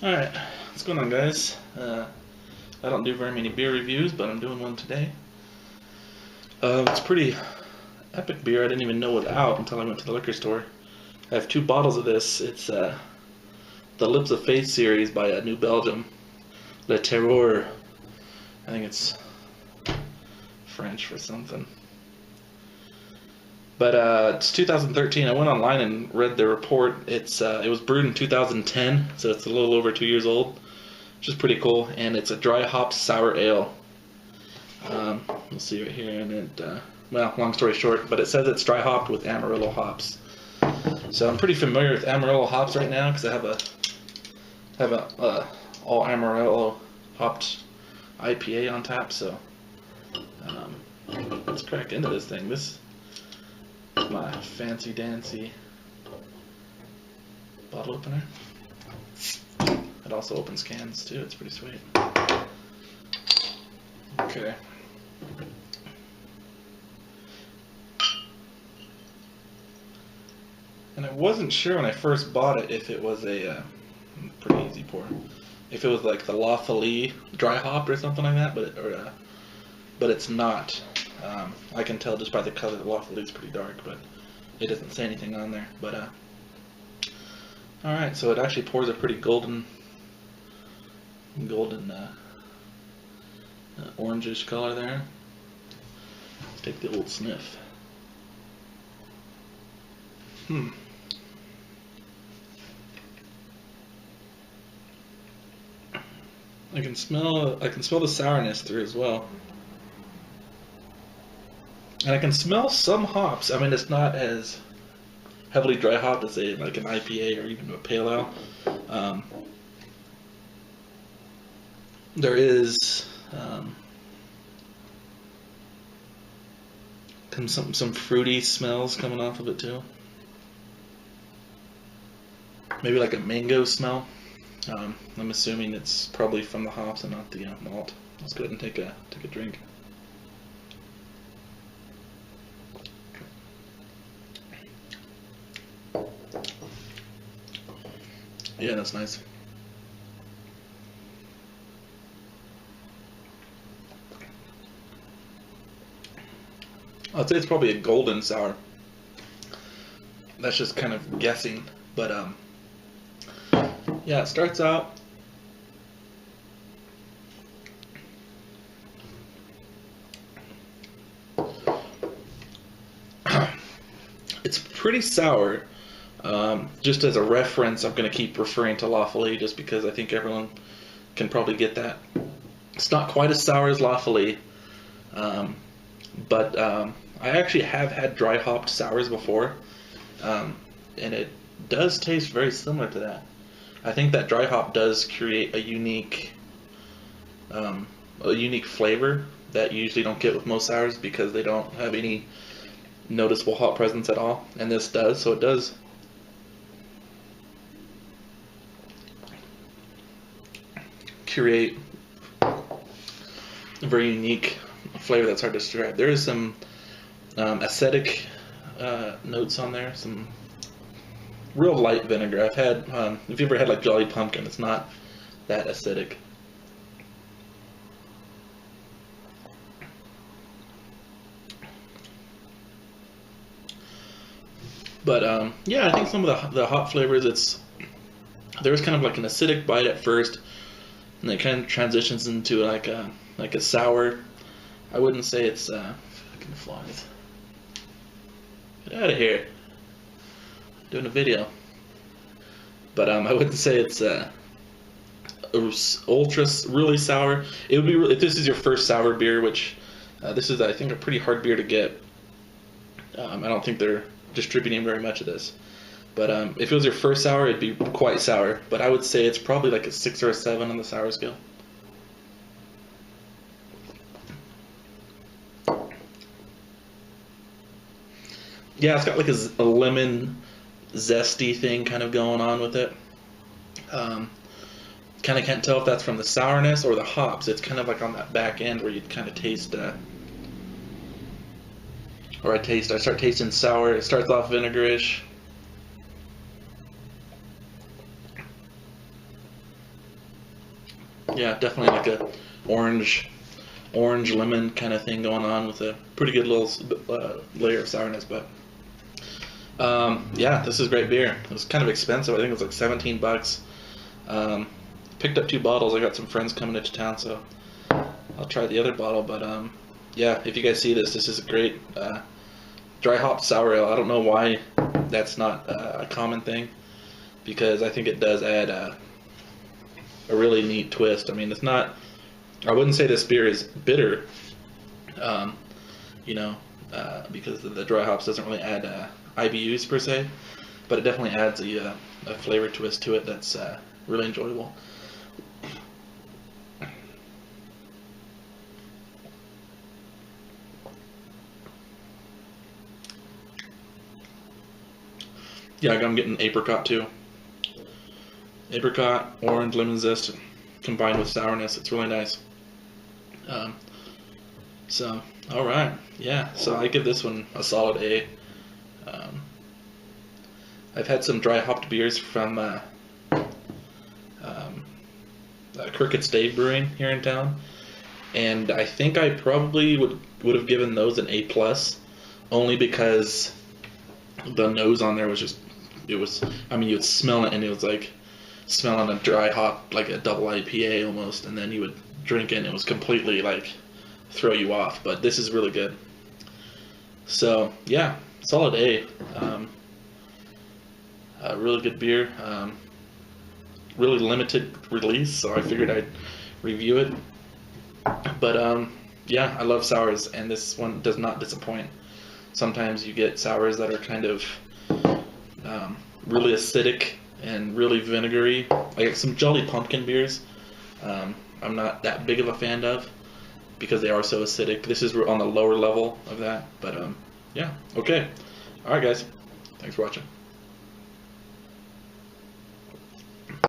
Alright, what's going on, guys? I don't do very many beer reviews, but I'm doing one today. It's pretty epic beer. I didn't even know it out until I went to the liquor store. I have two bottles of this. It's the Lips of Faith series by New Belgium. Le Terroir. I think it's French for something. But it's 2013. I went online and read the report. It was brewed in 2010, so it's a little over 2 years old, which is pretty cool. And it's a dry hopped sour ale. You'll see right here, and it well, long story short, but it says it's dry hopped with Amarillo hops. So I'm pretty familiar with Amarillo hops right now because I have a all Amarillo hopped IPA on tap. So let's crack into this thing. This is my fancy dancy bottle opener. It also opens cans too. It's pretty sweet. Okay. And I wasn't sure when I first bought it if it was a pretty easy pour, if it was like the La Folie dry hopped or something like that, but it's not. I can tell just by the color. The La Folie is pretty dark, but it doesn't say anything on there. But all right, so it actually pours a pretty golden orangish color there. Let's take the old sniff. I can smell the sourness through as well. And I can smell some hops. I mean, it's not as heavily dry hopped as like an IPA or even a pale ale. There is some fruity smells coming off of it too. Maybe like a mango smell. I'm assuming it's probably from the hops and not the malt. Let's go ahead and take a drink. Yeah, that's nice. I'd say it's probably a golden sour. That's just kind of guessing, but yeah, it starts out it's pretty sour. Just as a reference, I'm going to keep referring to La Folie just because I think everyone can probably get that. It's not quite as sour as La Folie, but I actually have had dry hopped sours before, and it does taste very similar to that. I think that dry hop does create a unique flavor that you usually don't get with most sours because they don't have any noticeable hop presence at all, and this does. So it does create a very unique flavor that's hard to describe. There is some acidic notes on there, some real light vinegar. I've had, if you ever had like Jolly Pumpkin, it's not that acidic. But yeah, I think some of the hop flavors, there's kind of like an acidic bite at first, and then it kind of transitions into like a sour. I wouldn't say it's fucking flies. Get out of here. I'm doing a video. But I wouldn't say it's ultra really sour. It would be if this is your first sour beer, which this is, I think, a pretty hard beer to get. I don't think they're distributing very much of this. But if it was your first sour, it'd be quite sour. But I would say it's probably like a 6 or a 7 on the sour scale. Yeah, it's got like a lemon zesty thing kind of going on with it. Kind of can't tell if that's from the sourness or the hops. It's kind of like on that back end where you kind of taste, I start tasting sour. It starts off vinegarish. Yeah, definitely like a orange lemon kind of thing going on with a pretty good little layer of sourness. But yeah, this is great beer. It was kind of expensive. I think it was like 17 bucks. Picked up 2 bottles. I got some friends coming into town, so I'll try the other bottle. But yeah, if you guys see this, this is a great dry hop sour ale. I don't know why that's not a common thing, because I think it does add a really neat twist. I mean, it's not, I wouldn't say this beer is bitter, you know, because the dry hops doesn't really add IBUs per se, but it definitely adds a flavor twist to it that's really enjoyable. Yeah, I'm getting apricot too. Apricot, orange, lemon zest combined with sourness. It's really nice. Um, so, all right, yeah. So I give this one a solid A. Um, I've had some dry hopped beers from Crooked Stave Brewing here in town, and I think I probably would have given those an A plus, only because the nose on there was just, it was, I mean, you would smell it and it was like smelling a dry hop, like a double IPA almost, and then you would drink it and it was completely like throw you off. But this is really good. So yeah, solid A. A really good beer. Really limited release, so I figured I'd review it. But yeah, I love sours, and this one does not disappoint. Sometimes you get sours that are kind of really acidic and really vinegary. Like some Jolly Pumpkin beers, I'm not that big of a fan of because they are so acidic. This is on the lower level of that, but yeah, okay. All right, guys. Thanks for watching.